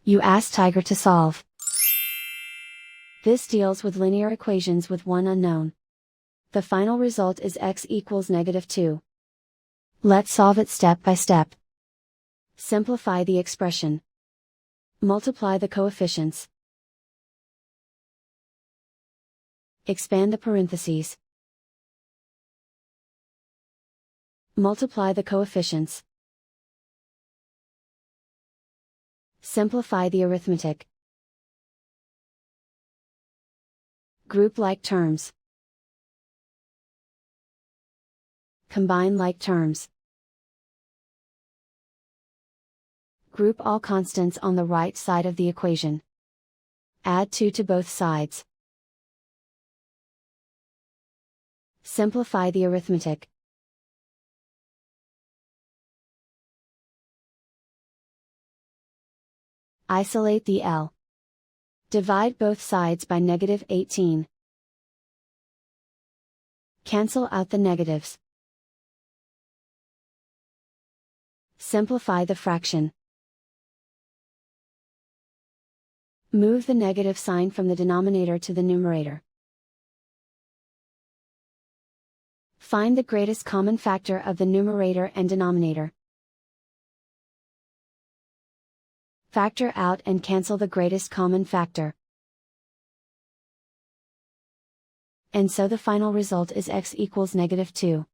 You ask Tiger to solve. This deals with linear equations with one unknown. The final result is x equals -2. Let's solve it step by step. Simplify the expression. Multiply the coefficients. Expand the parentheses. Multiply the coefficients. Simplify the arithmetic. Group like terms. Combine like terms. Group all constants on the right side of the equation. Add 2 to both sides. Simplify the arithmetic. Isolate the L. Divide both sides by -18. Cancel out the negatives. Simplify the fraction. Move the negative sign from the denominator to the numerator. Find the greatest common factor of the numerator and denominator. Factor out and cancel the greatest common factor. And so the final result is x equals -2.